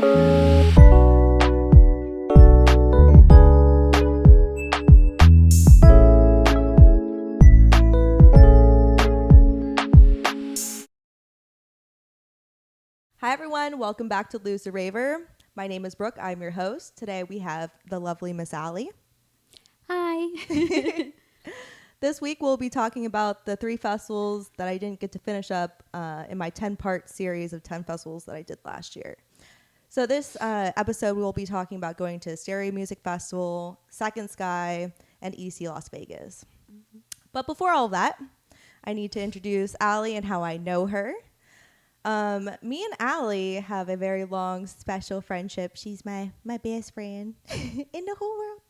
Hi everyone, welcome back to Lose the Raver. My name is Brooke, I'm your host. Today we have the lovely Miss Allie. Hi. This week we'll be talking about the 3 festivals that I didn't get to finish up in my 10-part series of 10 festivals that I did last year. So this episode we'll be talking about going to Asteria Music Festival, Second Sky, and EDC Las Vegas. Mm-hmm. But before all that, I need to introduce Allie and how I know her. Me and Allie have a very long, special friendship. She's my best friend in the whole world.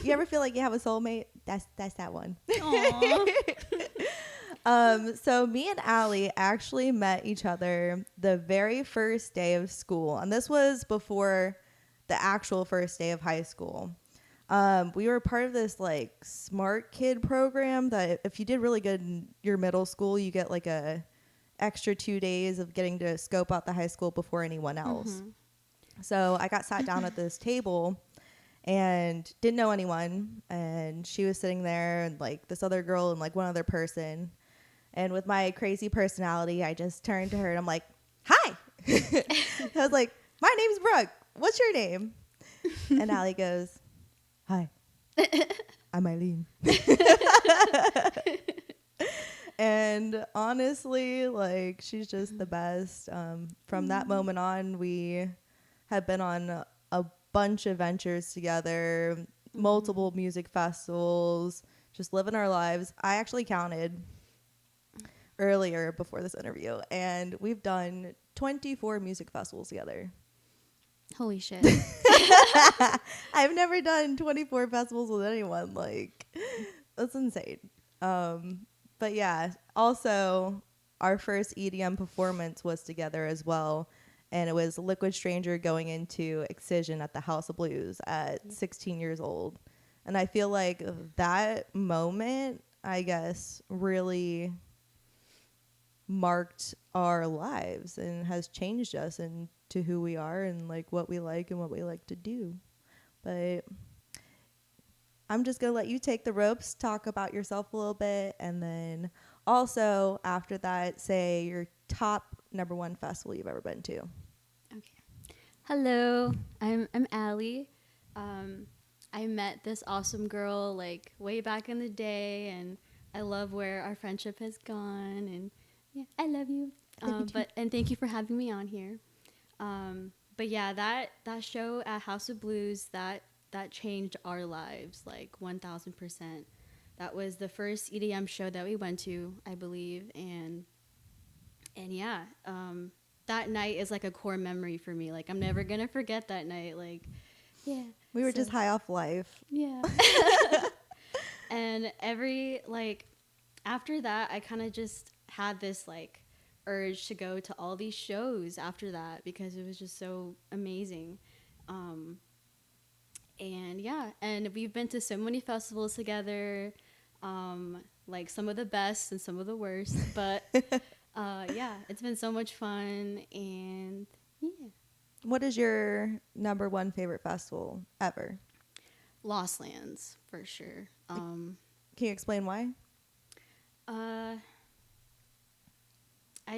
You ever feel like you have a soulmate? That's that one. So me and Allie actually met each other the very first day of school, and this was before the actual first day of high school. We were part of this like smart kid program that if you did really good in your middle school, you get like a extra 2 days of getting to scope out the high school before anyone else. Mm-hmm. So I got sat down at this table and didn't know anyone. And she was sitting there and like this other girl and like one other person. And with my crazy personality, I just turned to her and I'm like, hi. I was like, my name's Brooke. What's your name? And Allie goes, hi, I'm Eileen. And honestly, like, she's just the best. From that moment on, we have been on a bunch of ventures together, multiple music festivals, just living our lives. I actually counted earlier before this interview, and we've done 24 music festivals together. Holy shit. I've never done 24 festivals with anyone. Like, that's insane. But yeah, also our first EDM performance was together as well. And it was Liquid Stranger going into Excision at the House of Blues at 16 years old. And I feel like that moment, I guess, really marked our lives and has changed us into who we are and like what we like and what we like to do. But I'm just going to let you take the ropes, talk about yourself a little bit, and then also after that, say your top number 1 festival you've ever been to. Okay. Hello, I'm Allie. I met this awesome girl like way back in the day, and I love where our friendship has gone. And yeah, I love you. And thank you for having me on here. But yeah, that show at House of Blues that changed our lives like 1,000%. That was the first EDM show that we went to, I believe, and yeah, that night is like a core memory for me. Like I'm never gonna forget that night. Like, yeah, we were just high off life. Yeah. And after that, I kind of just had this like urge to go to all these shows after that because it was just so amazing. And yeah, and we've been to so many festivals together, like some of the best and some of the worst, but yeah, it's been so much fun. And yeah. What is your number 1 favorite festival ever? Lost Lands, for sure. Can you explain why? I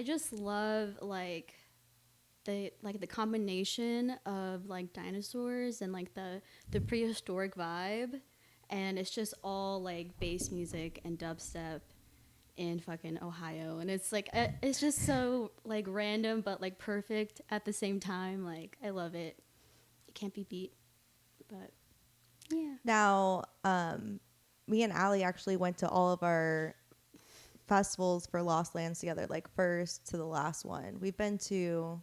just love like the combination of like dinosaurs and like the prehistoric vibe, and it's just all like bass music and dubstep in fucking Ohio, and it's like it's just so like random but like perfect at the same time. Like I love it. It can't be beat. But yeah. Now, me and Allie actually went to all of our festivals for Lost Lands together, like first to the last one. We've been to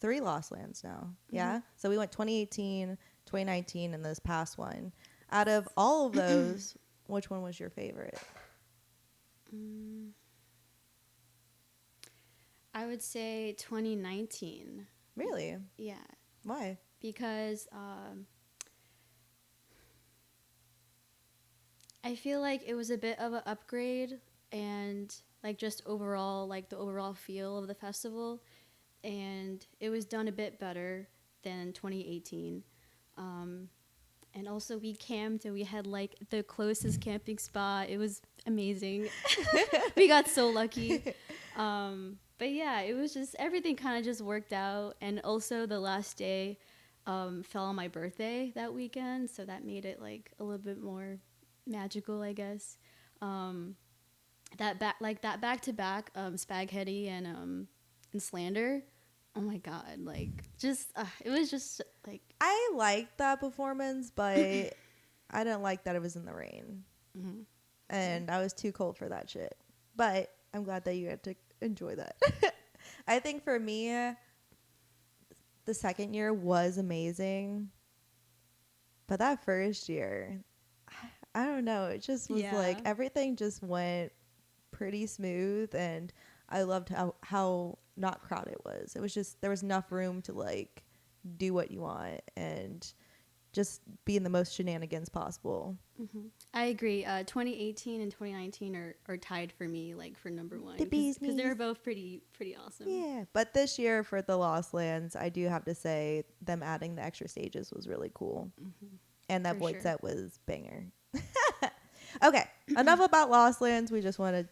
3 Lost Lands now. Yeah. Mm-hmm. So we went 2018, 2019, and this past one. Out of all of those, which one was your favorite? I would say 2019. Really? Yeah. Why? Because I feel like it was a bit of an upgrade, and like just overall, like the overall feel of the festival and it was done a bit better than 2018. And also we camped and we had like the closest camping spot. It was amazing. We got so lucky. But yeah, it was just everything kind of just worked out. And also the last day fell on my birthday that weekend, so that made it like a little bit more magical, I guess. That back to back Spaghetti and Slander. Oh my god, like just it was just like I liked that performance, but I didn't like that it was in the rain. mm-hmm. And I was too cold for that shit. But I'm glad that you had to enjoy that. I think for me, the second year was amazing. But that first year, I don't know. It just was like everything just went pretty smooth. And I loved how not crowded it was. It was just, there was enough room to like do what you want and just be in the most shenanigans possible. Mm-hmm. I agree. 2018 and 2019 are tied for me, like for number one, The bee's because they were knees. both pretty awesome. Yeah, but this year for the Lost Lands, I do have to say them adding the extra stages was really cool, and that For void sure. set was banger. Okay, enough about Lost Lands. We just want to,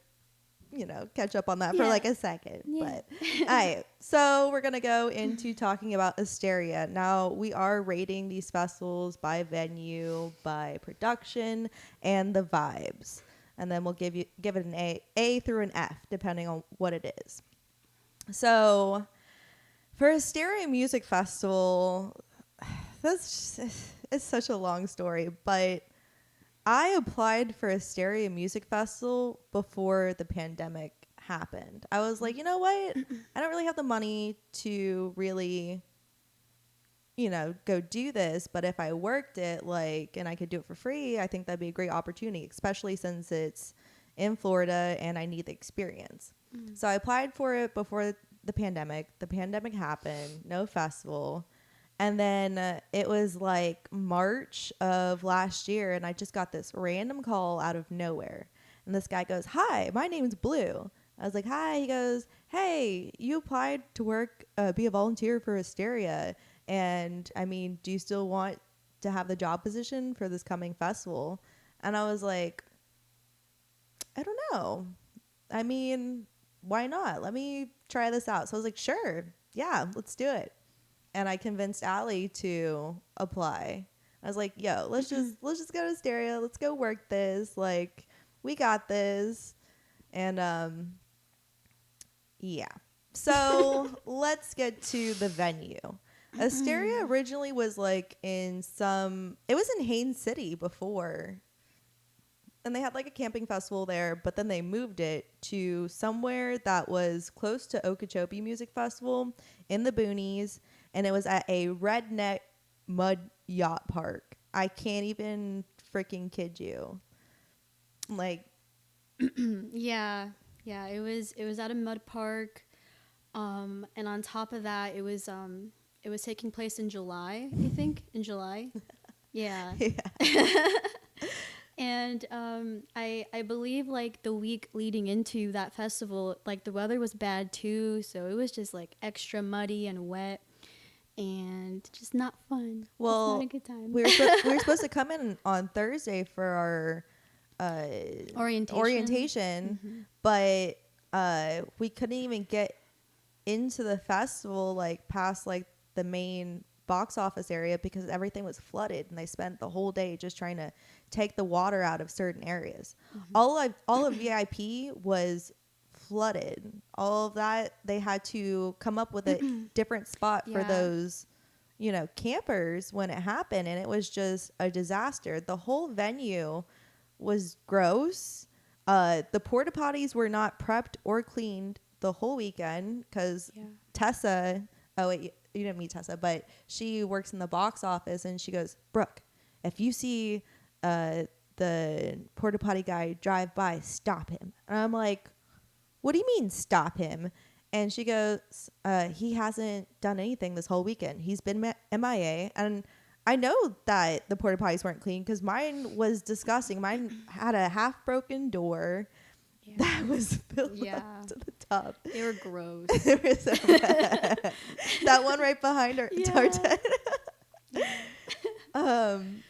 catch up on that for Yeah. like a second. Yeah. But all right, so we're gonna go into talking about Asteria. Now we are rating these festivals by venue, by production, and the vibes, and then we'll give it an A through an F depending on what it is. So for Asteria Music Festival, it's such a long story, but I applied for Asteria Music Festival before the pandemic happened. I was like, you know what? I don't really have the money to really, go do this. But if I worked it, and I could do it for free, I think that'd be a great opportunity, especially since it's in Florida and I need the experience. So I applied for it before the pandemic. The pandemic happened, no festival. And then it was like March of last year, and I just got this random call out of nowhere. And this guy goes, "Hi, my name's Blue." I was like, "Hi." He goes, "Hey, you applied to work, be a volunteer for Asteria. And I mean, do you still want to have the job position for this coming festival?" And I was like, "I don't know. I mean, why not? Let me try this out." So I was like, "Sure. Yeah, let's do it." And I convinced Allie to apply. I was like, "Yo, let's just go to Asteria. Let's go work this. Like, we got this." And yeah. So let's get to the venue. Asteria originally was like it was in Haines City before. And they had like a camping festival there, but then they moved it to somewhere that was close to Okeechobee Music Festival in the boonies. And it was at a redneck mud yacht park. I can't even freaking kid you. Like, Yeah, it was at a mud park, and on top of that, it was taking place in July, I think, in July. Yeah. yeah. And I believe like the week leading into that festival, like the weather was bad too, so it was just like extra muddy and wet and just not fun. Well, just not a good time. we were supposed to come in on Thursday for our orientation, but we couldn't even get into the festival like past like the main box office area because everything was flooded, and they spent the whole day just trying to take the water out of certain areas. All of VIP was flooded. All of that, they had to come up with a different spot for those campers when it happened, and it was just a disaster. The whole venue was gross. The porta potties were not prepped or cleaned the whole weekend because Tessa, oh wait, you didn't meet Tessa, but she works in the box office, and she goes, "Brooke, if you see the porta potty guy drive by, stop him." And I'm like, "What do you mean stop him?" And she goes, "He hasn't done anything this whole weekend. He's been MIA." And I know that the porta potties weren't clean because mine was disgusting. Mine had a half broken door that was filled up to the top. They were gross. They were so bad. that one right behind our Yeah. tent. um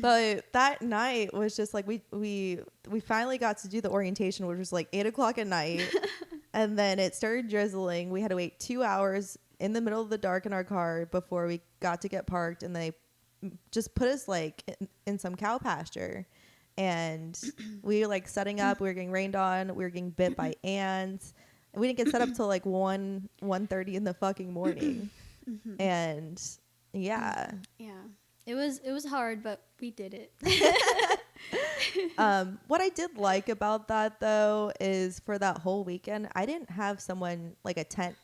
but that night was just like we finally got to do the orientation, which was like 8 o'clock at night. And then it started drizzling. We had to wait 2 hours in the middle of the dark in our car before we got to get parked. And they just put us like in some cow pasture. And we were like setting up. We were getting rained on. We were getting bit by ants. And we didn't get set up till like 1:30 in the fucking morning. And yeah. Yeah. It was hard, but we did it. What I did like about that though is for that whole weekend, I didn't have someone like a tent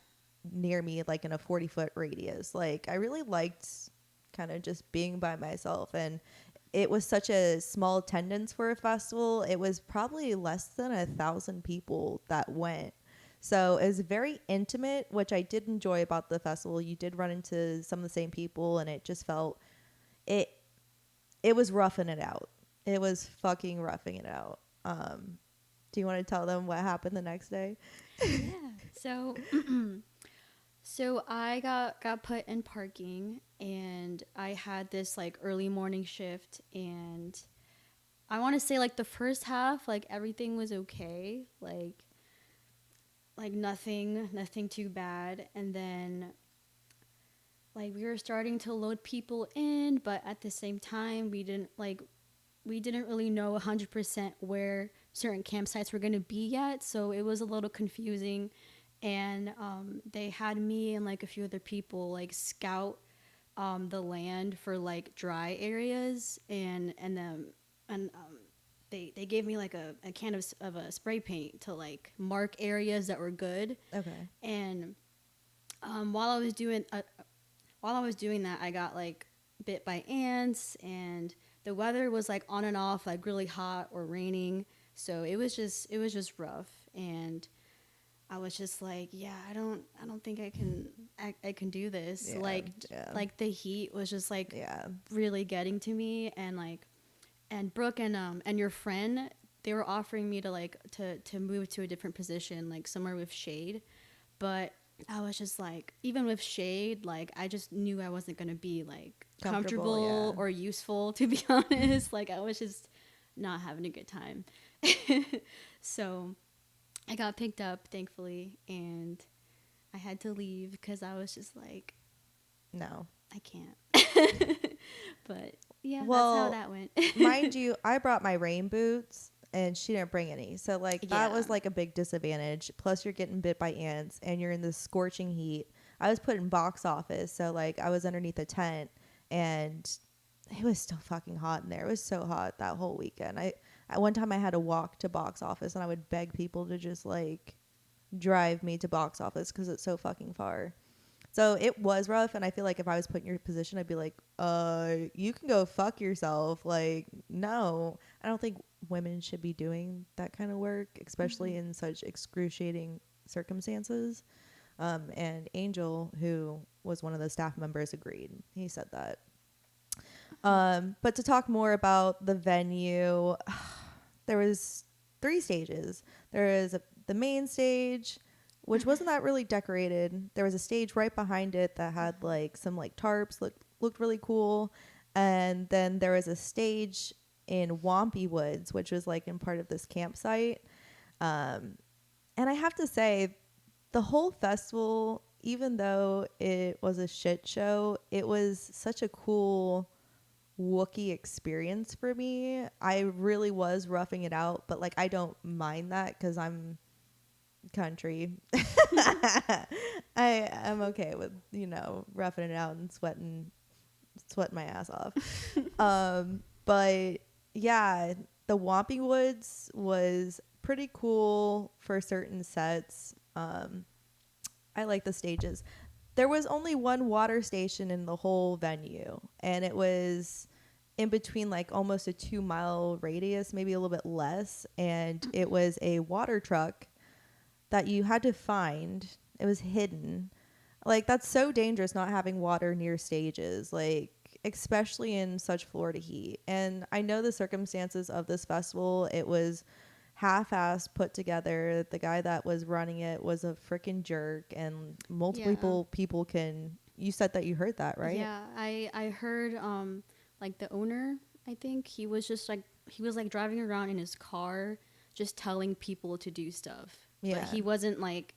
near me, like in a 40-foot radius. Like I really liked kind of just being by myself, and it was such a small attendance for a festival. It was probably less than 1,000 people that went. So it was very intimate, which I did enjoy about the festival. You did run into some of the same people, and it just felt it was roughing it out. It was fucking roughing it out. Do you want to tell them what happened the next day? Yeah. So so I got put in parking, and I had this like early morning shift, and I want to say like the first half like everything was okay. Like nothing too bad, and then like we were starting to load people in, but at the same time we didn't really know 100% where certain campsites were going to be yet, so it was a little confusing. And they had me and like a few other people like scout the land for like dry areas, and they gave me like a can of a spray paint to like mark areas that were good. Okay. And while I was doing that, I got like bit by ants, and the weather was like on and off, like really hot or raining. So it was just rough. And I was just like, yeah, I don't think I can do this. Yeah. Like the heat was just like Yeah. really getting to me. And Brooke and your friend, they were offering me to like to move to a different position, like somewhere with shade. But I was just like, even with shade, like I just knew I wasn't gonna be like comfortable Yeah. or useful, to be honest. Like I was just not having a good time. So I got picked up, thankfully, and I had to leave because I was just like, No. I can't. But yeah, Well, that's how that went. mind you, I brought my rain boots and she didn't bring any. So like that Yeah. was like a big disadvantage. Plus you're getting bit by ants and you're in this scorching heat. I was put in box office, so like I was underneath a tent, and it was still fucking hot in there. It was so hot that whole weekend. At one time I had to walk to box office, and I would beg people to just like drive me to box office because it's so fucking far. So it was rough, and I feel like if I was put in your position, I'd be like, you can go fuck yourself. Like, no, I don't think women should be doing that kind of work, especially in such excruciating circumstances. And Angel, who was one of the staff members, agreed. He said that. But to talk more about the venue, there was 3 stages. There is the main stage, which wasn't that really decorated. There was a stage right behind it that had like some like tarps, looked really cool. And then there was a stage in Wampy Woods, which was like in part of this campsite. And I have to say, the whole festival, even though it was a shit show, it was such a cool Wookiee experience for me. I really was roughing it out, but like I don't mind that because I'm country. I'm okay with, roughing it out and sweating my ass off. But yeah, the Wampy Woods was pretty cool for certain sets. I like the stages. There was only one water station in the whole venue, and it was in between like almost a 2-mile radius, maybe a little bit less, and it was a water truck that you had to find. It was hidden. Like, that's so dangerous not having water near stages, like especially in such Florida heat. And I know the circumstances of this festival. It was half-assed put together. The guy that was running it was a freaking jerk, and Yeah. multiple people can. You said that you heard that, right? Yeah, I heard like the owner, I think he was just like he was like driving around in his car just telling people to do stuff. But Yeah. he wasn't like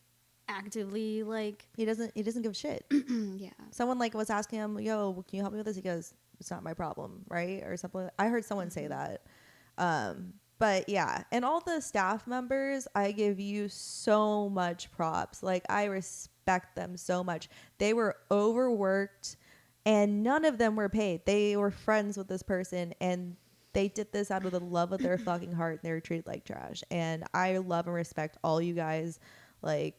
actively like He doesn't give a shit. yeah. Someone like was asking him, "Yo, can you help me with this?" He goes, "It's not my problem," right? Or something. I heard someone say that. But yeah, and all the staff members, I give you so much props. Like, I respect them so much. They were overworked, and none of them were paid. They were friends with this person, and they did this out of the love of their fucking heart, and they were treated like trash. And I love and respect all you guys. Like,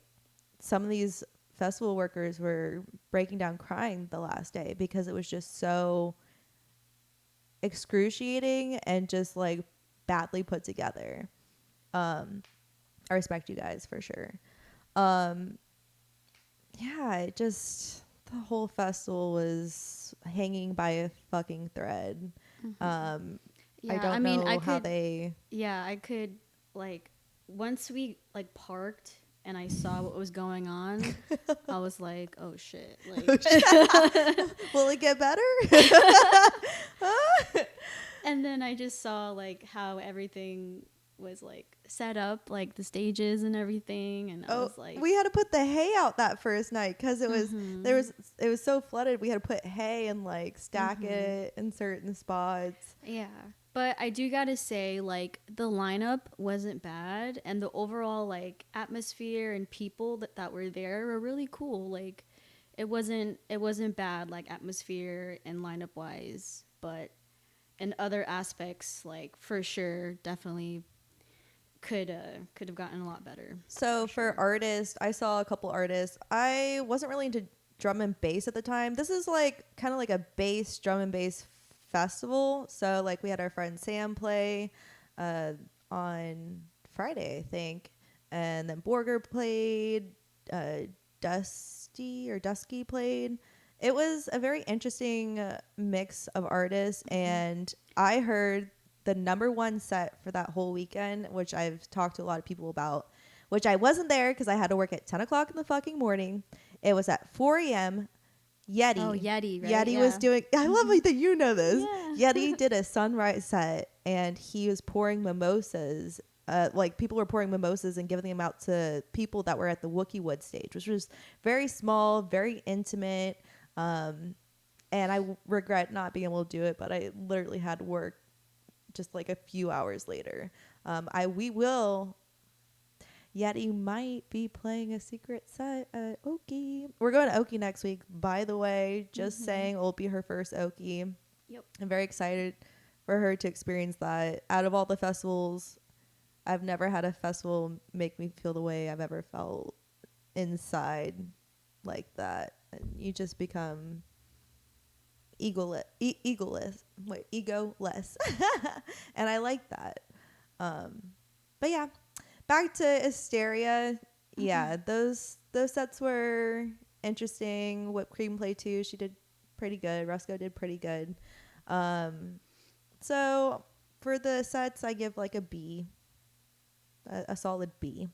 some of these festival workers were breaking down crying the last day because it was just so excruciating and just like badly put together. I respect you guys for sure. um yeah, it just, the whole festival was hanging by a fucking thread. I Yeah, I don't mean, know how they. yeah, I could like once we like parked and I saw what was going on, I was like, "Oh shit." Like Will it get better? and then I just saw like how everything was like set up, like the stages and everything, and I Oh, was like, we had to put the hay out that first night because it was mm-hmm, it was so flooded. We had to put hay and like stack mm-hmm. it in certain spots. Yeah. But I do gotta say, like, the lineup wasn't bad, and the overall, like, atmosphere and people that were there were really cool. Like, it wasn't bad, like, atmosphere and lineup wise, but in other aspects, like, for sure, definitely could have gotten a lot better. So for Sure. artists, I saw a couple artists. I wasn't really into drum and bass at the time. This is like kind of like a bass drum and bass festival. So like we had our friend Sam play on Friday, I think, and then Borger played. Dusky played. It was a very interesting mix of artists, and I heard the number one set for that whole weekend, which I've talked to a lot of people about, which I wasn't there because I had to work at 10 o'clock in the fucking morning. It was at 4 a.m. Oh, Yeti. Yeti, right? Yeti was Yeah. doing, I love that you know this. Yeah. Yeti did a sunrise set, and he was pouring mimosas. Like, people were pouring mimosas and giving them out to people that were at the Wookiee Wood stage, which was very small, very intimate. And I regret not being able to do it, but I literally had work just like a few hours later. We will. Yeti might be playing a secret set at Oki. We're going to Oki next week, by the way. Just saying, it will be her first Oki. Yep. I'm very excited for her to experience that. Out of all the festivals, I've never had a festival make me feel the way I've ever felt inside like that. And you just become egoless. Egoless. And I like that. But yeah, back to Asteria. Yeah, those sets were interesting. Whipped Cream played too. She did pretty good. Rusco did pretty good. So for the sets, I give like a B, a solid B.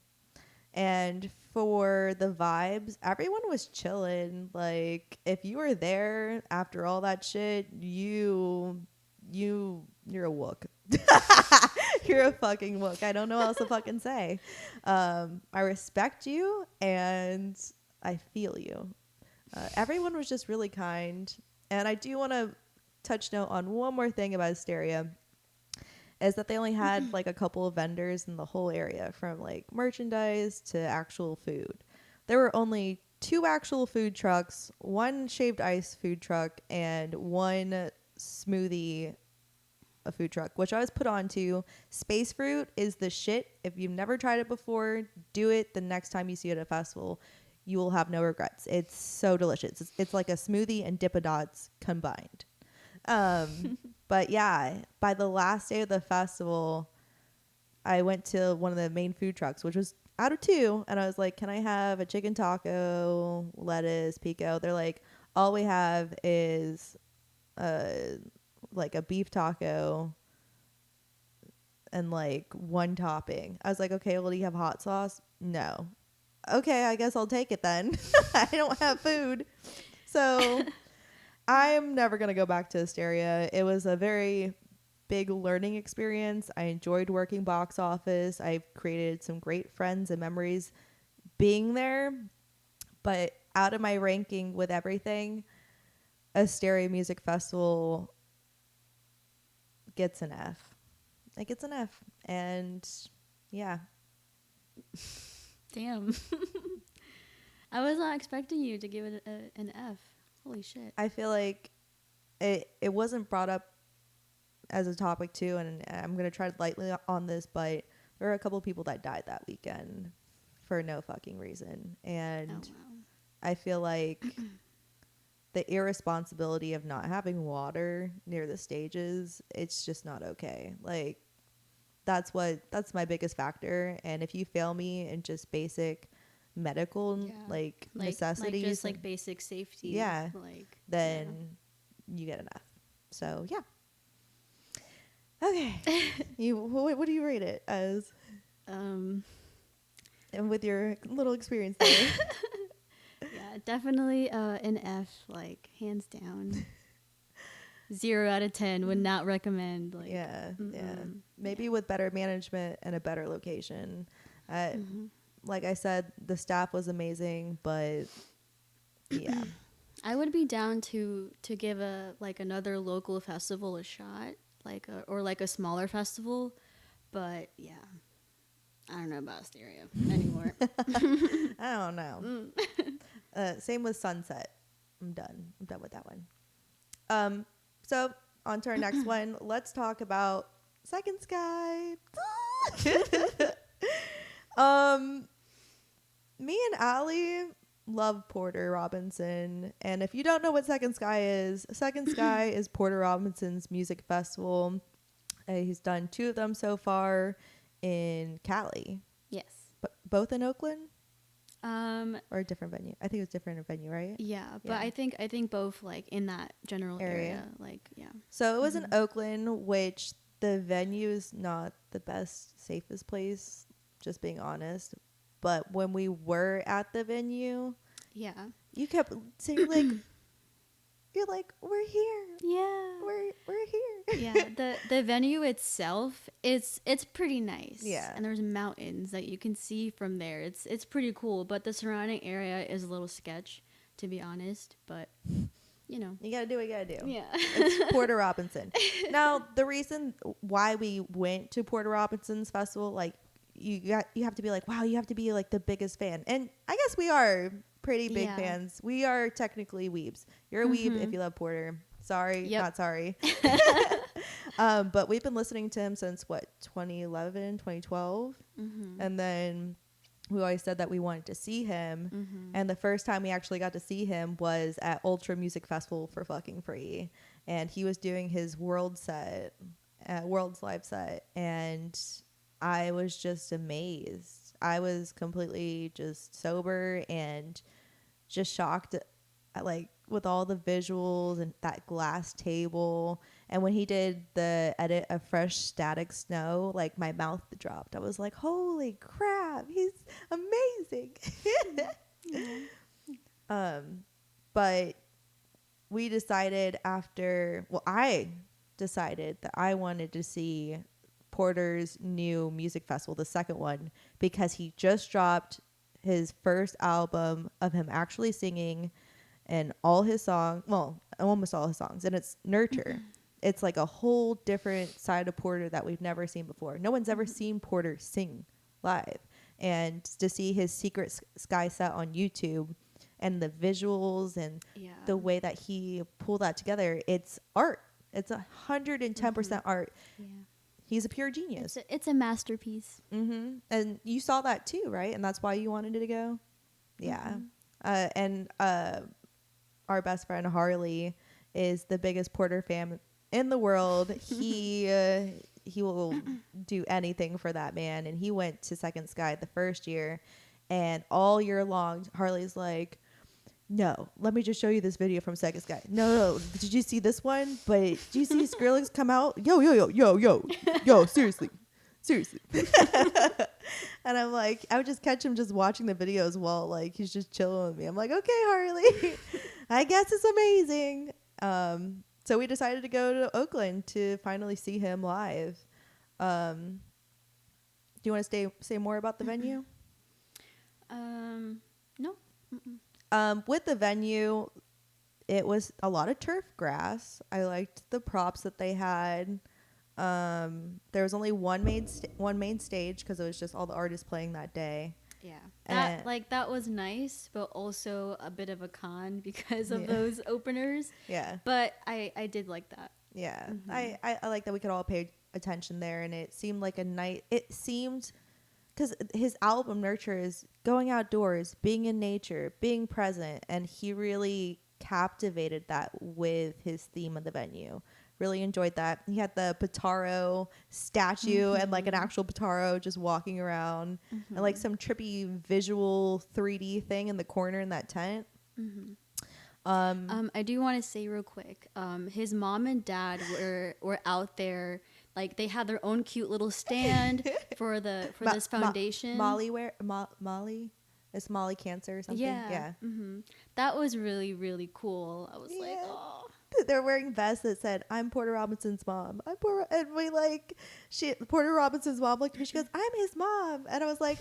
And for the vibes, everyone was chilling. Like, if you were there after all that shit, you're a wook. You're a fucking wook. I don't know what else to fucking say. I respect you and I feel you. Everyone was just really kind. And I do want to touch note on one more thing about Asteria, is that they only had like a couple of vendors in the whole area, from like merchandise to actual food. There were only 2 actual food trucks, 1 shaved ice food truck, and 1 smoothie a food truck, which I was put on to. Space fruit is the shit. If you've never tried it before, do it the next time you see it at a festival. You will have no regrets. It's so delicious. It's like a smoothie and Dippin' combined. But yeah, by the last day of the festival, I went to one of the main food trucks, which was out of 2, and I was like, can I have a chicken taco, lettuce, pico? They're like, all we have is like a beef taco, and like one topping. I was like, okay, well, do you have hot sauce? No. Okay, I guess I'll take it then. I don't have food. So I'm never going to go back to Asteria. It was a very big learning experience. I enjoyed working box office. I've created some great friends and memories being there. But out of my ranking with everything, Asteria Music Festival gets an F. It gets an F. And yeah. Damn. I was not expecting you to give it an F. Holy shit. I feel like it wasn't brought up as a topic too, and I'm going to tread lightly on this, but there were a couple of people that died that weekend for no fucking reason. And Oh, wow. I feel like the irresponsibility of not having water near the stages, it's just not okay. Like that's my biggest factor. And if you fail me in just basic medical necessities, like just like basic safety, yeah, like then you get an F. So yeah. Okay. What do you rate it as? And with your little experience there. Yeah, definitely an F, like hands down. 0 out of 10 would not recommend. Like, yeah. Maybe with better management and a better location. Like I said, the staff was amazing, but yeah. I would be down to give another local festival a shot, or a smaller festival, but yeah, I don't know about Asteria anymore. I don't know. Same with Sunset. I'm done with that one. So on to our next one. Let's talk about Second Sky. Me and Allie love Porter Robinson, and if you don't know what Second Sky is Porter Robinson's music festival. He's done 2 of them so far in Cali. Yes. But both in Oakland? Or a different venue? I think it was different venue, right? Yeah, but I think both like in that general area. Like, yeah. So it was in Oakland, which the venue is not the best, safest place, just being honest. But when we were at the venue, yeah, you kept saying like, you're like, we're here. Yeah, we're here. Yeah, the venue itself, it's pretty nice. Yeah, and there's mountains that you can see from there. It's pretty cool, but the surrounding area is a little sketch, to be honest. But you gotta do what you gotta do. Yeah, it's Porter Robinson. Now the reason why we went to Porter Robinson's festival, like you have to be like, wow, you have to be like the biggest fan, and I guess we are pretty big fans. We are technically weebs. You're a weeb if you love Porter. Sorry, not sorry. But we've been listening to him since 2011, 2012. And then we always said that we wanted to see him. And the first time we actually got to see him was at Ultra Music Festival for fucking free. And he was doing his World's live set. And I was just amazed. I was completely just sober and just shocked at, like, with all the visuals and that glass table. And when he did the edit of Fresh Static Snow, like my mouth dropped. I was like, holy crap, he's amazing. But we decided I decided that I wanted to see Porter's new music festival, the second one, because he just dropped his first album of him actually singing, and all his songs, well, almost all his songs, and it's Nurture. It's like a whole different side of Porter that we've never seen before. No one's ever seen Porter sing live, and to see his Secret Sky set on YouTube and the visuals and the way that he pulled that together, it's art. It's 110% art. Yeah. He's a pure genius. It's a masterpiece. And you saw that too, right? And that's why you wanted to go? Yeah. And our best friend Harley is the biggest Porter fan in the world. He will do anything for that man. And he went to Second Sky the first year. And all year long, Harley's like, no, let me just show you this video from Second Sky. No, did you see this one? But did you see Skrillex come out? Yo, seriously. Seriously. And I'm like, I would just catch him just watching the videos while like he's just chilling with me. I'm like, okay, Harley, I guess it's amazing. So we decided to go to Oakland to finally see him live. Do you want to say more about the venue? No. With the venue, it was a lot of turf grass. I liked the props that they had. There was only one main stage because it was just all the artists playing that day. Yeah, that was nice, but also a bit of a con because of those openers. Yeah, but I did like that. Yeah, I like that we could all pay attention there, and it seemed like a night. It seemed because his album Nurture is going outdoors, being in nature, being present, and he really captivated that with his theme of the venue. Really enjoyed that. He had the Pitaro statue and like an actual Pitaro just walking around, and like some trippy visual 3D thing in the corner in that tent. I do want to say real quick, his mom and dad were out there. Like they had their own cute little stand for this foundation. Molly, it's Molly Cancer or something. Yeah. That was really, really cool. I was like, oh. They're wearing vests that said, "I'm Porter Robinson's mom." And Porter Robinson's mom looked at me. She goes, "I'm his mom," and I was like,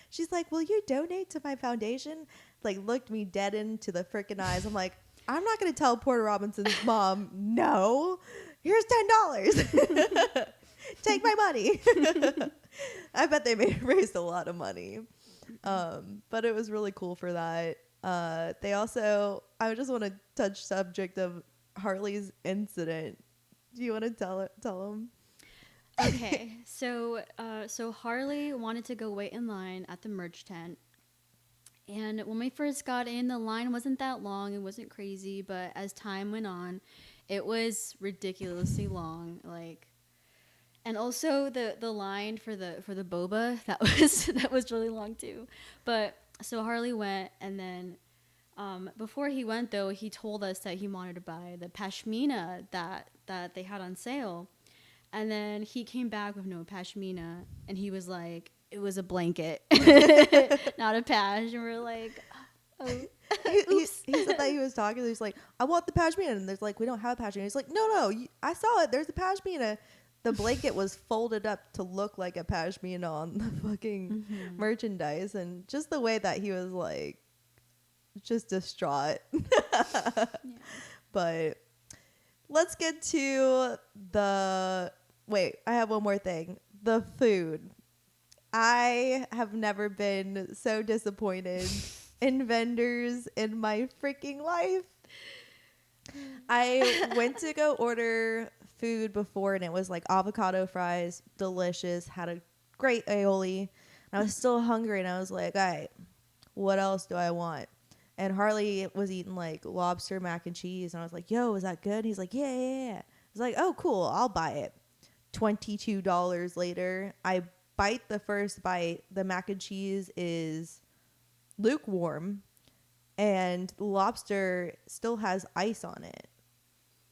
she's like, "Will you donate to my foundation?" Like looked me dead into the freaking eyes. I'm like, I'm not gonna tell Porter Robinson's mom no. Here's $10. Take my money. I bet they raised a lot of money. But it was really cool for that. They also, I just want to touch subject of Harley's incident. Do you want to tell him? Okay, so Harley wanted to go wait in line at the merch tent. And when we first got in, the line wasn't that long. It wasn't crazy, but as time went on, it was ridiculously long. Like, and also the line for the boba that was really long too. But so Harley went, and then before he went though, he told us that he wanted to buy the pashmina that they had on sale, and then he came back with no pashmina, and he was like, it was a blanket, not a pash. And we're like, oh. he said that he was talking. He's like, I want the pashmina. And there's like, we don't have a pashmina. He's like, no, I saw it. There's a pashmina. The blanket was folded up to look like a pashmina on the fucking merchandise. And just the way that he was like, just distraught. Yeah. But let's get to wait, I have one more thing. The food. I have never been so disappointed in vendors in my freaking life. I went to go order food before, and it was like avocado fries, delicious, had a great aioli. I was still hungry, and I was like, all right, what else do I want? And Harley was eating like lobster mac and cheese, and I was like, yo, is that good? He's like, yeah. I was like, oh, cool, I'll buy it. $22 later, I bite the first bite. The mac and cheese is lukewarm, and the lobster still has ice on it.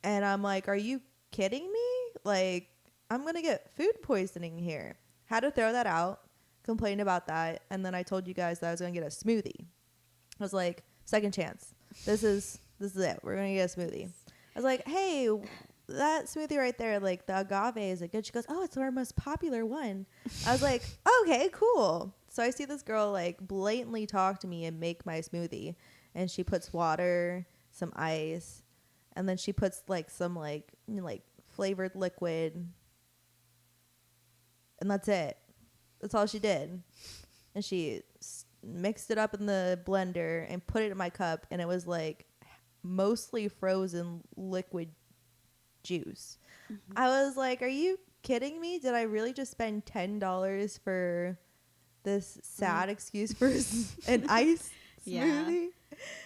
And I'm like, are you kidding me? Like, I'm going to get food poisoning here. Had to throw that out, complain about that, and then I told you guys that I was going to get a smoothie. I was like, second chance. This is it. We're going to get a smoothie. I was like, hey, that smoothie right there, like the agave, is it good? She goes, oh, it's our most popular one. I was like, okay, cool. So I see this girl like blatantly talk to me and make my smoothie, and she puts water, some ice, and then she puts like some like flavored liquid, and that's it. That's all she did. And she mixed it up in the blender and put it in my cup, and it was like mostly frozen liquid juice. I was like, are you kidding me? Did I really just spend $10 for this sad excuse for an ice smoothie?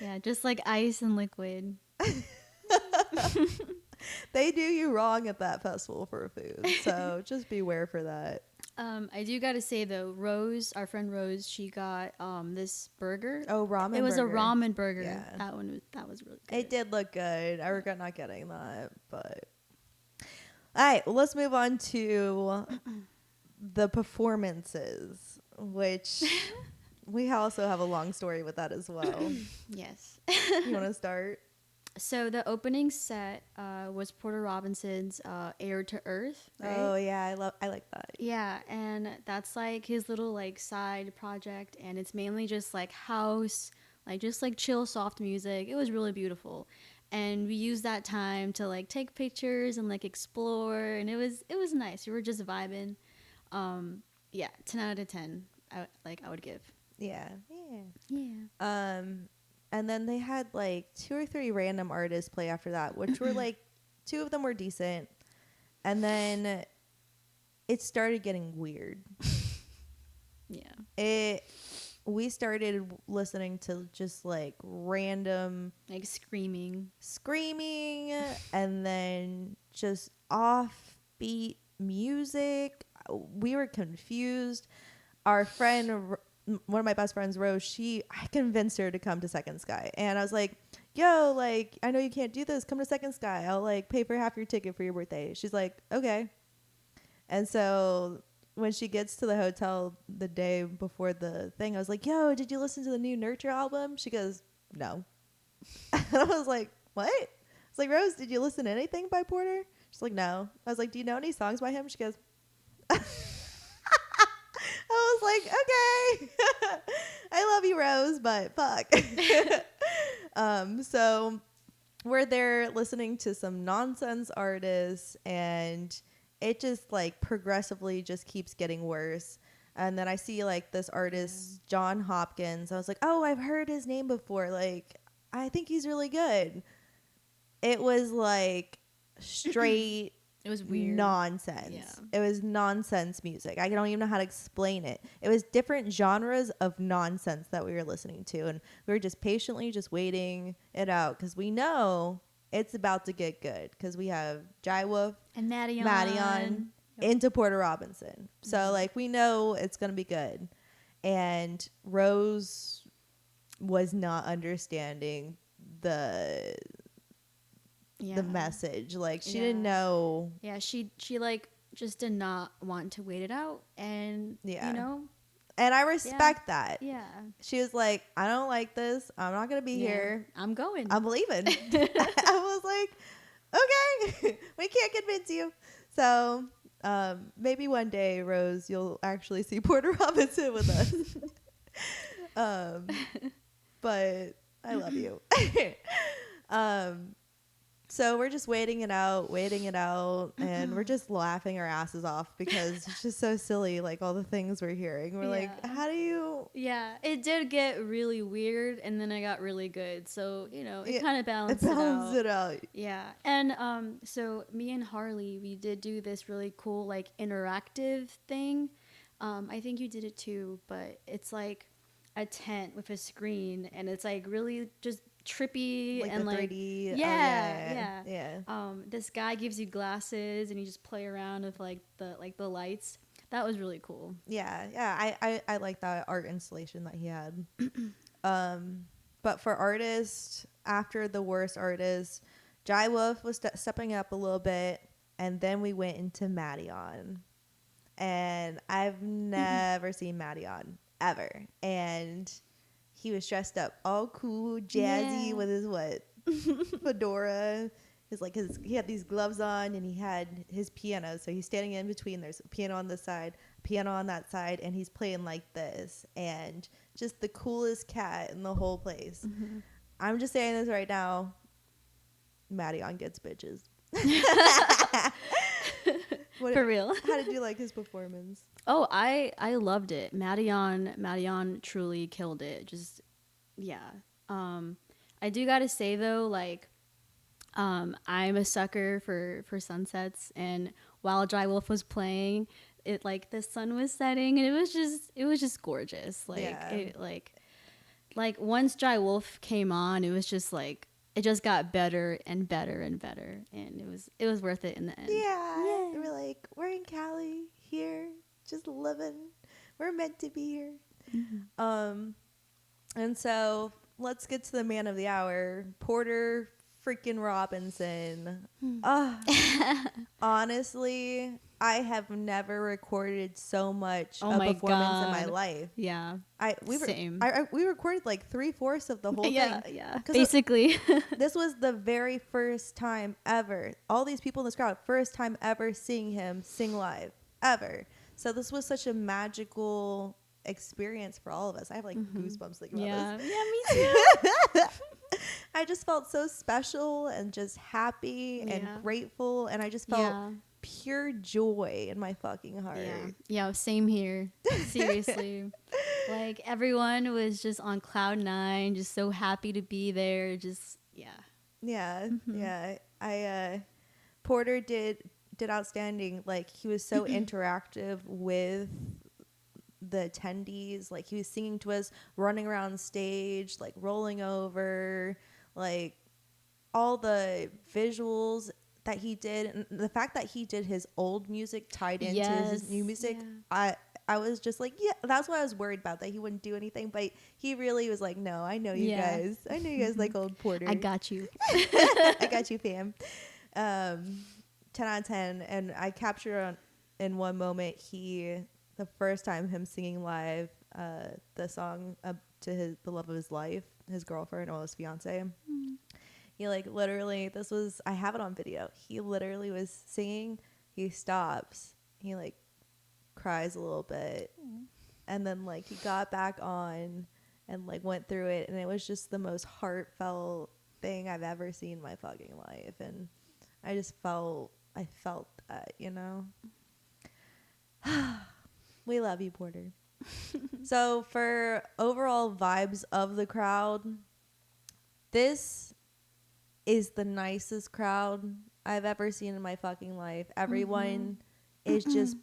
Yeah, just like ice and liquid. They do you wrong at that festival for food, so just beware for that. I do gotta say though, Rose, our friend Rose, she got this burger. Oh, ramen. It was burger. A ramen burger. Yeah. That was really good. It did look good. I regret not getting that, but all right, well, let's move on to the performances, which we also have a long story with that as well. Yes. You want to start? So the opening set was Porter Robinson's Air to Earth, right? Oh yeah, I like that. Yeah, and that's like his little like side project, and it's mainly just like house, like just like chill soft music. It was really beautiful. And we used that time to like take pictures and like explore, and it was nice. We were just vibing. Yeah, 10 out of 10. I would give. Yeah. Yeah. And then they had like 2 or 3 random artists play after that, which were like 2 of them were decent. And then it started getting weird. Yeah. We started listening to just like random Like screaming and then just offbeat music. We were confused. Our friend, one of my best friends, Rose, I convinced her to come to Second Sky. And I was like, yo, like, I know you can't do this. Come to Second Sky. I'll like pay for half your ticket for your birthday. She's like, okay. And so when she gets to the hotel the day before the thing, I was like, yo, did you listen to the new Nurture album? She goes, no. And I was like, what? I was like, Rose, did you listen to anything by Porter? She's like, no. I was like, do you know any songs by him? She goes, I was like, okay. I love you, Rose, but fuck. So we're there listening to some nonsense artists, and it just like progressively just keeps getting worse. And then I see like this artist, John Hopkins. I was like, oh, I've heard his name before. Like, I think he's really good. It was like straight It was weird. nonsense. Yeah. It was nonsense music. I don't even know how to explain it. It was different genres of nonsense that we were listening to, and we were just patiently just waiting it out because we know it's about to get good because we have Jai Wolf And Maddie Yep. into Porter Robinson. So like we know it's gonna be good. And Rose was not understanding the message. Like she didn't know. Yeah, she like just did not want to wait it out, and you know. And I respect that. Yeah. She was like, I don't like this. I'm not gonna be here. I'm going. I'm leaving. I was like, okay, we can't convince you. So maybe one day, Rose, you'll actually see Porter Robinson with us. But I love you. So we're just waiting it out, and we're just laughing our asses off because it's just so silly, like all the things we're hearing. We're like, how do you... Yeah, it did get really weird, and then it got really good. So, you know, it kind of balanced it out. Yeah. And so me and Harley, we did do this really cool, like, interactive thing. I think you did it too, but it's like a tent with a screen, and it's like really just trippy, like and like 3D. Yeah. This guy gives you glasses and you just play around with like the lights. That was really cool. I like that art installation that he had. But for artists, after the worst artist, Jai Wolf was stepping up a little bit, and then we went into Maddion, and I've never seen Maddion ever, and he was dressed up all cool, jazzy with his fedora. He had these gloves on, and he had his piano. So he's standing in between. There's a piano on this side, a piano on that side, and he's playing like this. And just the coolest cat in the whole place. Mm-hmm. I'm just saying this right now. Maddion gets bitches. For real. How did you like his performance? Oh, I loved it. Maddion truly killed it. Just, yeah. I do gotta say though, like, I'm a sucker for sunsets, and while Jai Wolf was playing, it like the sun was setting, and it was just gorgeous. Like like once Jai Wolf came on, it was just like it just got better and better and better, and it was worth it in the end. Yeah. We're like, we're in Cali here, just living. We're meant to be here. Mm-hmm. And so let's get to the man of the hour. Porter freaking Robinson. Hmm. Honestly, I have never recorded so much Oh a my performance in my god. life. Yeah. Same. We recorded like 3/4 of the whole Yeah, thing yeah. because Basically. this was the very first time ever. All these people in this crowd, first time ever seeing him sing live ever. So this was such a magical experience for all of us. I have like goosebumps thinking about Yeah. this. Yeah, me too. I just felt so special and just happy and Yeah. grateful, and I just felt Yeah. pure joy in my fucking heart. Yeah. Yeah, same here. Seriously. Like everyone was just on cloud 9, just so happy to be there. Just yeah. Yeah, yeah. Porter did outstanding. Like he was so interactive with the attendees. Like he was singing to us, running around stage, like rolling over, like all the visuals that he did, and the fact that he did his old music tied into his new music. Yeah. I was just like, yeah, that's what I was worried about, that he wouldn't do anything, but he really was like, no, I know you Yeah. guys. I know you guys like old Porter. I got you. I got you, fam. 10 out of 10. And I captured in one moment, the first time him singing live the song to the love of his life, his girlfriend or his fiance. He like literally, I have it on video. He literally was singing. He stops. He like cries a little bit. And then like he got back on and like went through it. And it was just the most heartfelt thing I've ever seen in my fucking life. And I felt that, you know. We love you, Porter. So for overall vibes of the crowd, this is the nicest crowd I've ever seen in my fucking life. Everyone is just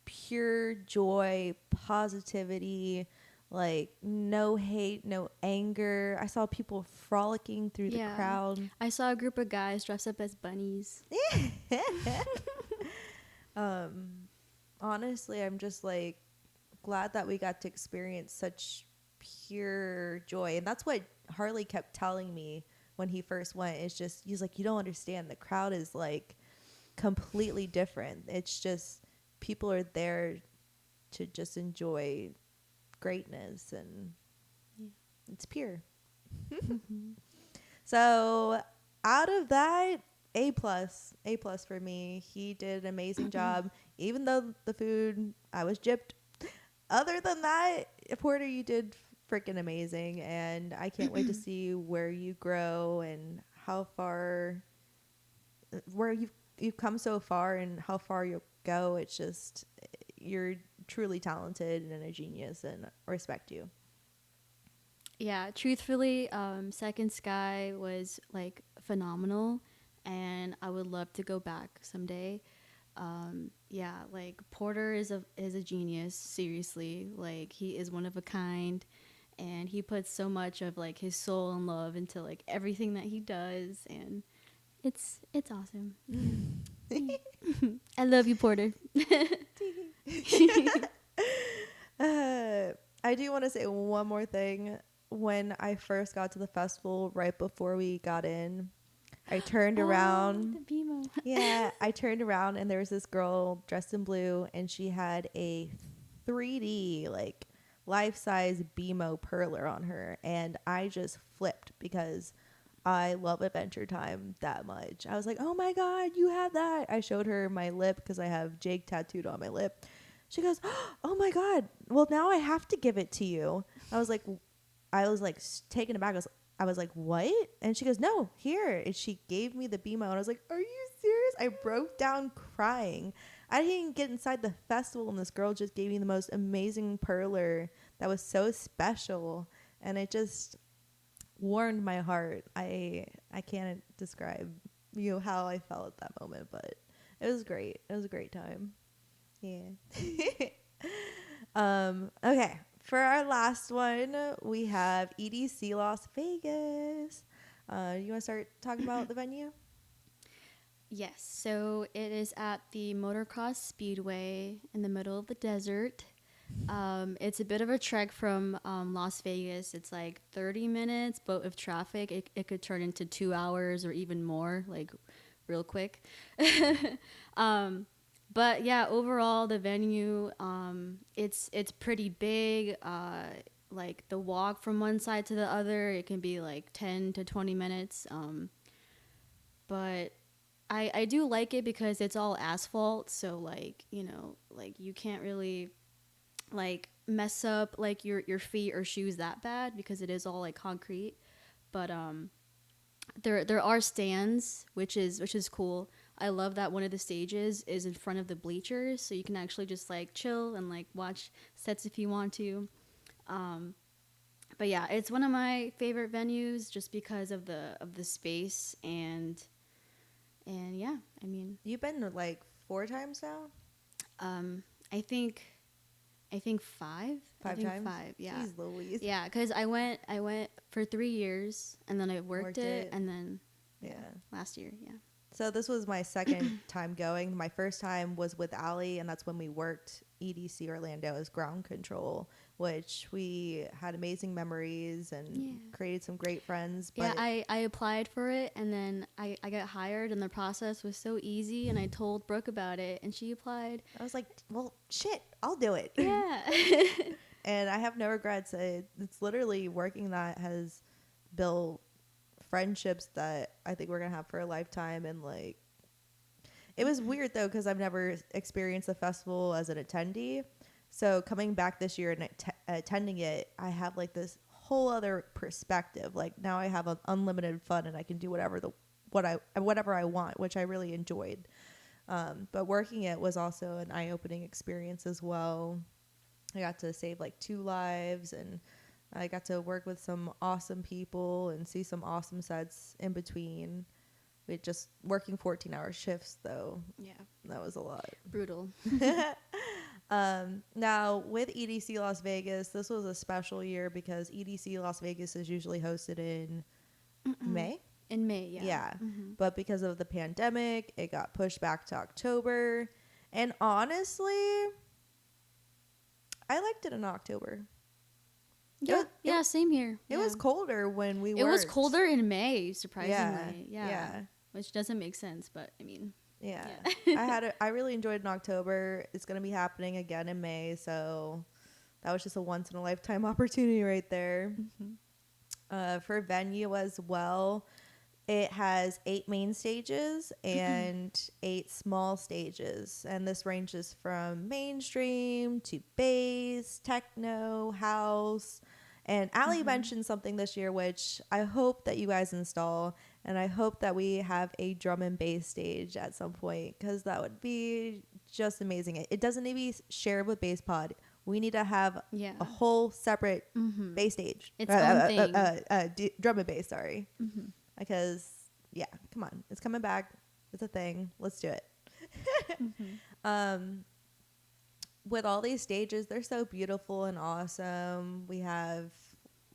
pure joy, positivity, like no hate, no anger. I saw people frolicking through the crowd. I saw a group of guys dressed up as bunnies. Honestly, I'm just like glad that we got to experience such pure joy. And that's what Harley kept telling me when he first went. It's just, he's like, you don't understand. The crowd is like completely different. It's just people are there to just enjoy greatness, and it's pure. So out of that, A plus for me. He did an amazing job, even though the food, I was gypped. Other than that, Porter, you did freaking amazing, and I can't wait to see where you grow and how far, where you've come so far and how far you'll go. It's just, you're truly talented and a genius, and I respect you. Yeah, truthfully, Second Sky was like phenomenal, and I would love to go back someday. Yeah, like Porter is a genius. Seriously, like he is one of a kind, and he puts so much of like his soul and love into like everything that he does, and it's awesome. I love you, Porter. I do want to say one more thing. When I first got to the festival, right before we got in, I turned around. The BMO. Yeah, I turned around and there was this girl dressed in blue, and she had a 3D, like life-size BMO perler on her, and I just flipped because I love Adventure Time that much. I was like, oh my God, you have that. I showed her my lip because I have Jake tattooed on my lip. She goes, oh my God, well now I have to give it to you. I was like taken aback. I was like, what? And she goes, no, here. And she gave me the BMO. And I was like, are you serious? I broke down crying. I didn't even get inside the festival, and this girl just gave me the most amazing perler that was so special. And it just warmed my heart. I can't describe how I felt at that moment, but it was great. It was a great time. Yeah. Okay. For our last one, we have EDC Las Vegas. You want to start talking about the venue? Yes, so it is at the Motocross Speedway in the middle of the desert. It's a bit of a trek from Las Vegas. It's like 30 minutes, but with traffic, it could turn into 2 hours or even more, like real quick. um, but yeah, overall, the venue, it's pretty big. Like the walk from one side to the other, it can be like 10 to 20 minutes. But I do like it because it's all asphalt, so like like you can't really like mess up like your feet or shoes that bad because it is all like concrete. But there are stands, which is cool. I love that one of the stages is in front of the bleachers, so you can actually just like chill and like watch sets if you want to. Um, but yeah, it's one of my favorite venues just because of the space and yeah, I mean, You've been like 4 times now? um, I think I think five. I Five think times? five. Yeah, Jeez Louise. yeah. Because I went for 3 years and then I worked it and then Yeah. last year. Yeah. So this was my second time going. My first time was with Allie, and that's when we worked EDC Orlando as ground control, which we had amazing memories and Yeah. created some great friends. Yeah, But I applied for it and then I got hired and the process was so easy and I told Brooke about it and she applied. I was like, well, shit, I'll do it. Yeah. And I have no regrets. It's literally working that has built friendships that I think we're going to have for a lifetime. And like, it was weird though, because I've never experienced the festival as an attendee. So coming back this year and attending it, I have like this whole other perspective. Like now I have unlimited fun and I can do whatever I want, which I really enjoyed. But working it was also an eye-opening experience as well. I got to save like 2 lives, and I got to work with some awesome people and see some awesome sets in between. We just working 14-hour shifts though. Yeah. That was a lot. Brutal. Now with EDC Las Vegas, this was a special year because EDC Las Vegas is usually hosted in May. In May, yeah. Yeah. Mm-hmm. But because of the pandemic, it got pushed back to October. And honestly, I liked it in October. Yeah, same here. It was colder when we It was worked. colder in May, surprisingly. Yeah. Yeah. Which doesn't make sense, but I mean. Yeah. Yeah. I really enjoyed it in October. It's going to be happening again in May, so that was just a once in a lifetime opportunity right there. Mm-hmm. For venue as well, it has 8 main stages and 8 small stages, and this ranges from mainstream to bass, techno, house. And Allie mentioned something this year, which I hope that you guys install, and I hope that we have a drum and bass stage at some point, because that would be just amazing. It doesn't need to be shared with Bass Pod. We need to have a whole separate bass stage. Its own thing. Drum and bass, sorry. Because, yeah, come on. It's coming back. It's a thing. Let's do it. With all these stages, they're so beautiful and awesome. We have,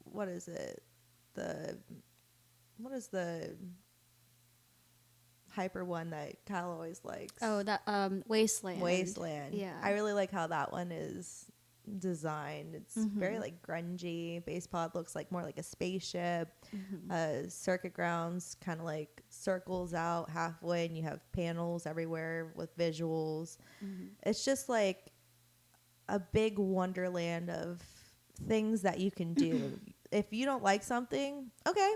what is it? What is the hyper one that Kyle always likes? Oh, that Wasteland. Wasteland. Yeah. I really like how that one is designed. It's very like grungy. Bass Pod looks like more like a spaceship. Circuit grounds kind of like circles out halfway, and you have panels everywhere with visuals. It's just like a big wonderland of things that you can do. If you don't like something, okay,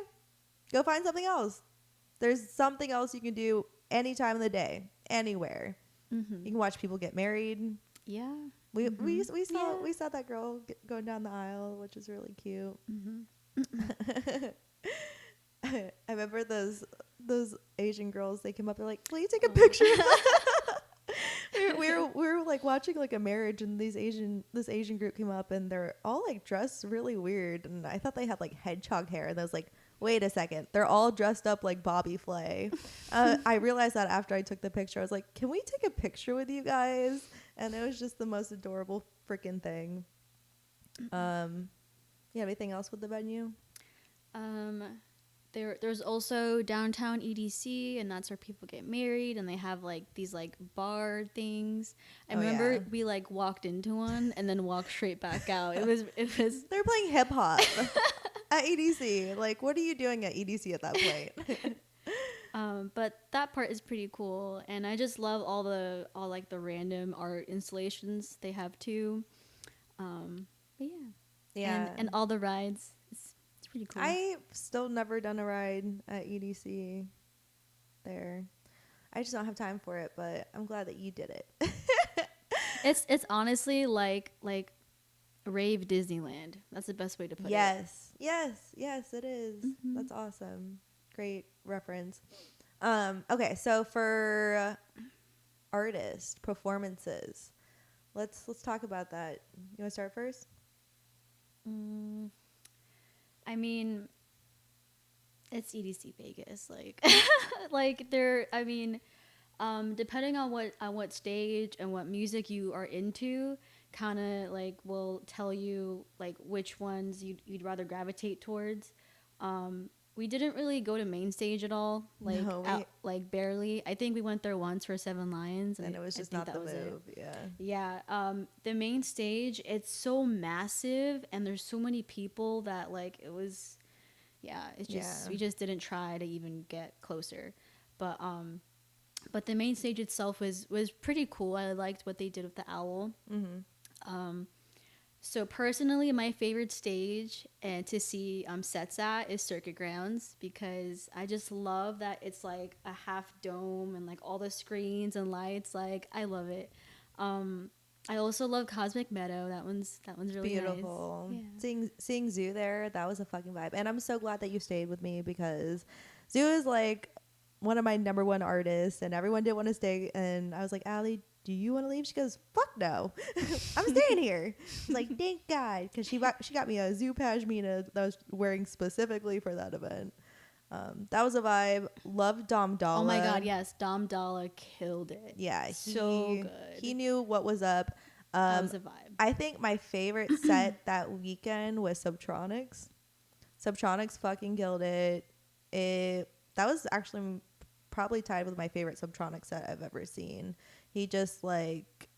go find something else. There's something else you can do any time of the day, anywhere. You can watch people get married. Yeah. We saw that girl going down the aisle, which is really cute. I remember those Asian girls. They came up. They're like, "Will you take a picture?" we were like watching like a marriage, and this Asian group came up, and they're all like dressed really weird, and I thought they had like hedgehog hair, and I was like, wait a second, they're all dressed up like Bobby Flay. I realized that after I took the picture. I was like, can we take a picture with you guys? And it was just the most adorable freaking thing. You have anything else with the venue? There's also downtown EDC, and that's where people get married, and they have like these like bar things. I remember we like walked into one and then walked straight back out. It was They're playing hip hop at EDC. Like, what are you doing at EDC at that point? But that part is pretty cool, and I just love all like the random art installations they have too. But Yeah. and all the rides. It's pretty cool. I've still never done a ride at EDC there. I just don't have time for it, but I'm glad that you did it. It's honestly like rave Disneyland. That's the best way to put it. Yes, it is. Mm-hmm. That's awesome. Great reference. Okay, so for artist performances, let's talk about that. You want to start first? I mean, it's EDC Vegas. Like, like there. I mean, depending on what stage and what music you are into, kind of like will tell you like which ones you'd rather gravitate towards. We didn't really go to main stage at all, like No, like barely. I think we went there once for Seven Lions, and it was just not the move. Yeah. The main stage, it's so massive, and there's so many people that like it was. Yeah, it's just we just didn't try to even get closer, but the main stage itself was pretty cool. I liked what they did with the owl. Mm-hmm. So personally, my favorite stage and to see sets at is Circuit Grounds, because I just love that it's like a half dome and like all the screens and lights. Like I love it. I also love Cosmic Meadow. That one's really beautiful. Nice. Yeah. Seeing Zoo there, that was a fucking vibe, and I'm so glad that you stayed with me, because Zoo is like one of my number one artists, and everyone didn't want to stay, and I was like, Allie, do you want to leave? She goes, fuck no. I'm staying here. I was like, thank God, because she got me a Zoo pashmina that I was wearing specifically for that event. That was a vibe. Love Dom Dalla. Oh my God, yes, Dom Dalla killed it. Yeah, so good. He knew what was up. That was a vibe. I think my favorite set that weekend was Subtronics. Subtronics fucking killed it. That was actually probably tied with my favorite Subtronics set I've ever seen. He just like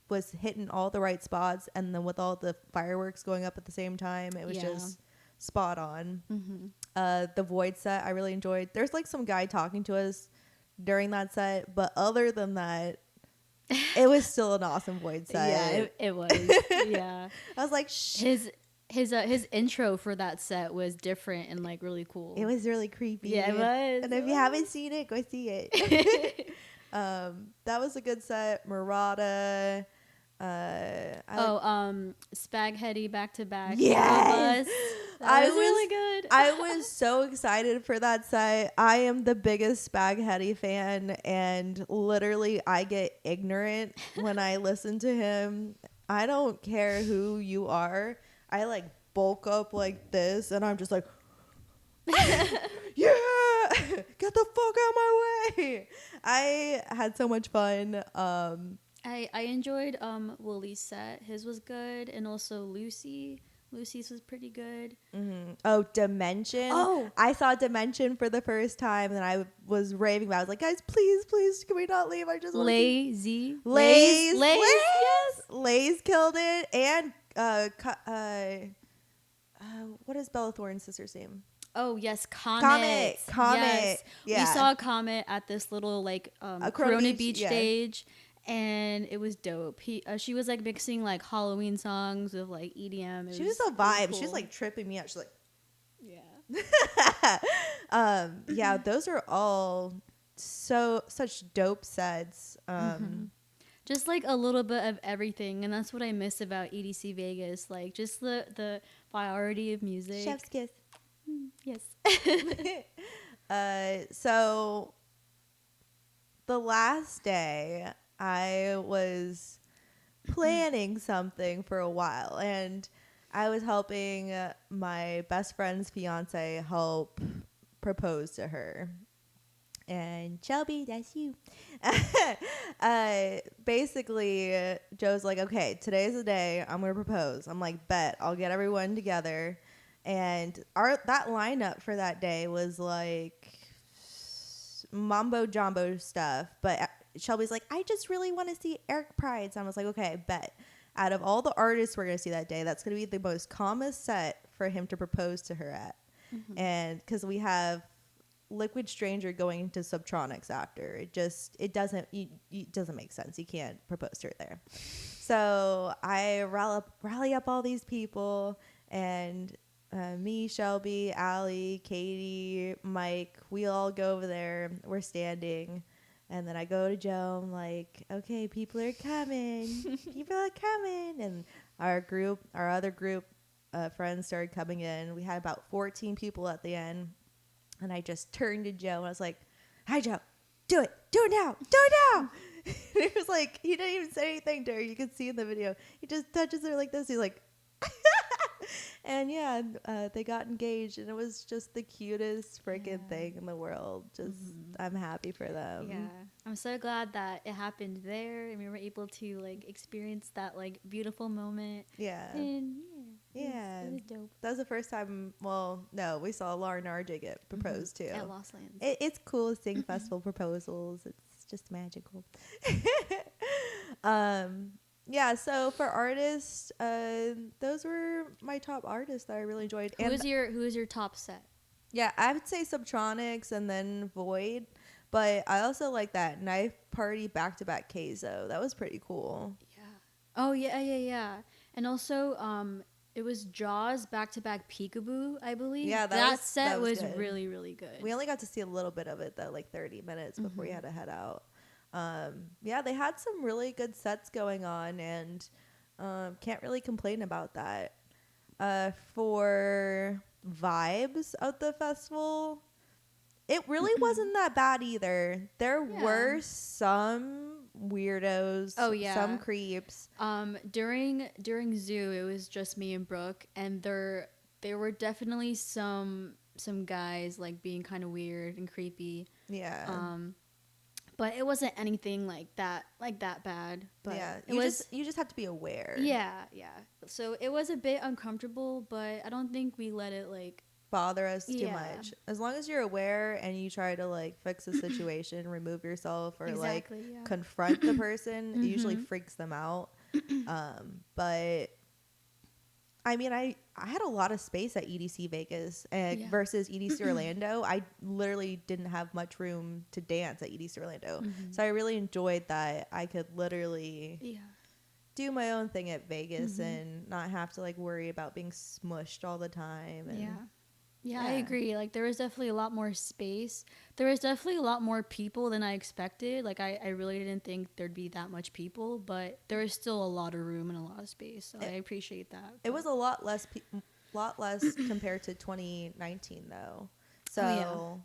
was hitting all the right spots, and then with all the fireworks going up at the same time, it was just spot on. Mm-hmm. The Void set I really enjoyed. There's like some guy talking to us during that set, but other than that, it was still an awesome Void set. Yeah, it was. Yeah, I was like, His intro for that set was different and like really cool. It was really creepy. Yeah, it was. And if you haven't seen it, go see it. That was a good set. Murata. Spaghetti back to back. Yes, that was really good. I was so excited for that set. I am the biggest Spaghetti fan, and literally I get ignorant when I listen to him. I don't care who you are. I like bulk up like this, and I'm just like, yeah, get the fuck out of my way. I had so much fun. I enjoyed Willie's set. His was good, and also Lucy's was pretty good. Mm-hmm. Oh, Dimension. Oh, I saw Dimension for the first time, and I was raving about it. I was like, guys, please, can we not leave? I just want Lazy. Lays. Yes. Lays killed it, and what is Bella Thorne's sister's name? Oh yes, Comet. Yes. Yeah. We saw Comet at this little like Corona Beach stage, and it was dope. She was like mixing like Halloween songs with like EDM. She was a vibe. Cool. She was like tripping me out. She's like, yeah. Yeah, those are all such dope sets. Just like a little bit of everything, and that's what I miss about EDC Vegas. Like just the variety of music. Chef's kiss. Yes. So the last day I was planning something for a while, and I was helping my best friend's fiance help propose to her. And Shelby, that's you. Basically, Joe's like, okay, today's the day I'm going to propose. I'm like, bet. I'll get everyone together. And that lineup for that day was like mumbo jumbo stuff. But Shelby's like, I just really want to see Eric Pride's. And I was like, okay, bet. Out of all the artists we're going to see that day, that's going to be the most calmest set for him to propose to her at. Mm-hmm. And because we have Liquid Stranger going to Subtronics after, it doesn't make sense. You can't propose to her there. So I rally up all these people, and me, Shelby, Allie, Katie, Mike, we all go over there. We're standing. And then I go to Joe. I'm like, okay, people are coming. People are coming. And our other group friends started coming in. We had about 14 people at the end. And I just turned to Joe and I was like, hi, Joe, do it. Do it now. Do it now. And it was like, he didn't even say anything to her. You can see in the video. He just touches her like this. He's like, and yeah, they got engaged, and it was just the cutest freaking thing in the world. Just, I'm happy for them. Yeah, I'm so glad that it happened there, and we were able to like experience that like beautiful moment. Yeah. And it was dope. That was the first time. Well, no, we saw Lauren RJ get proposed to At Lost Lands. It's cool seeing festival proposals. It's just magical. Yeah, so for artists, those were my top artists that I really enjoyed. Who is your top set? Yeah, I would say Subtronics and then Void, but I also like that Knife Party back-to-back Keizo. That was pretty cool. Yeah. Oh yeah. And also, it was Jaws back-to-back Peekaboo, I believe. Yeah, that set was good. really, really good. We only got to see a little bit of it though, like 30 minutes before we had to head out. Yeah, they had some really good sets going on, and can't really complain about that. For vibes of the festival, it really wasn't that bad either. There were some weirdos, some creeps. During Zoo, it was just me and Brooke, and there were definitely some guys like being kind of weird and creepy. Yeah. But it wasn't anything like that bad. But yeah, you just have to be aware. Yeah. So it was a bit uncomfortable, but I don't think we let it like bother us too much. As long as you're aware and you try to like fix the situation, remove yourself, or confront the person, it usually freaks them out. But I mean, I had a lot of space at EDC Vegas versus EDC Orlando. I literally didn't have much room to dance at EDC Orlando. So I really enjoyed that I could literally do my own thing at Vegas and not have to like worry about being smushed all the time. And Yeah, I agree. Like, there was definitely a lot more space. There was definitely a lot more people than I expected. Like, I really didn't think there'd be that much people, but there was still a lot of room and a lot of space. So I appreciate that. It was a lot less compared to 2019, though. So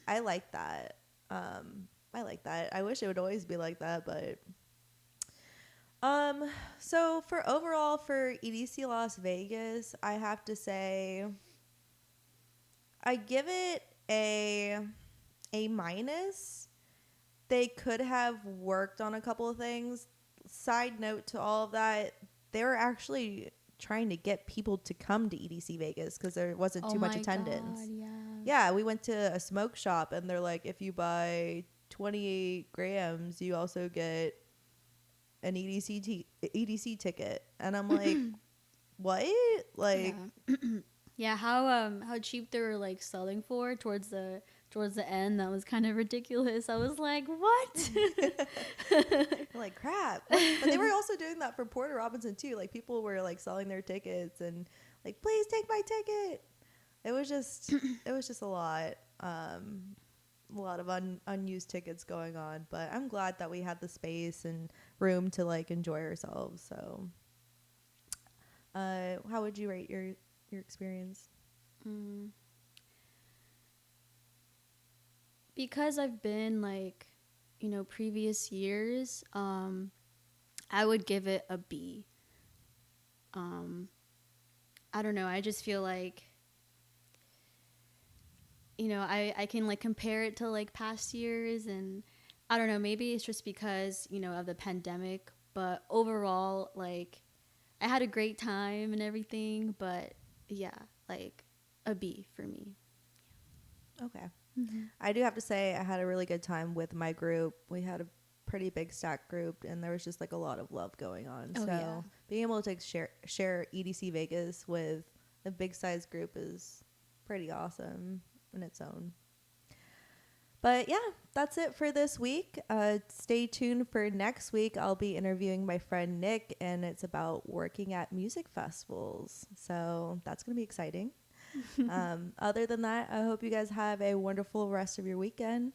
I like that. I wish it would always be like that, but so for EDC Las Vegas, I have to say I give it a minus. They could have worked on a couple of things. Side note to all of that, they were actually trying to get people to come to EDC Vegas because there wasn't too much attendance. God, yeah, we went to a smoke shop and they're like, if you buy 28 grams, you also get an EDC ticket. And I'm like, what? Like... Yeah, how cheap they were like selling for towards the end. That was kind of ridiculous. I was like, what? Like, crap. But they were also doing that for Porter Robinson too. Like, people were like selling their tickets and like, please take my ticket. It was just a lot. A lot of unused tickets going on. But I'm glad that we had the space and room to like enjoy ourselves. So, how would you rate your experience? Because I've been like, previous years, I would give it a B. I don't know, I just feel like, I can like compare it to like past years, and I don't know, maybe it's just because, of the pandemic, but overall, like, I had a great time and everything, but yeah, like a B for me. Okay. I do have to say I had a really good time with my group. We had a pretty big stack group, and there was just like a lot of love going on. Oh, So yeah. being able to share EDC Vegas with a big size group is pretty awesome in its own. But yeah, that's it for this week. Stay tuned for next week. I'll be interviewing my friend Nick, and it's about working at music festivals. So that's going to be exciting. Other than that, I hope you guys have a wonderful rest of your weekend.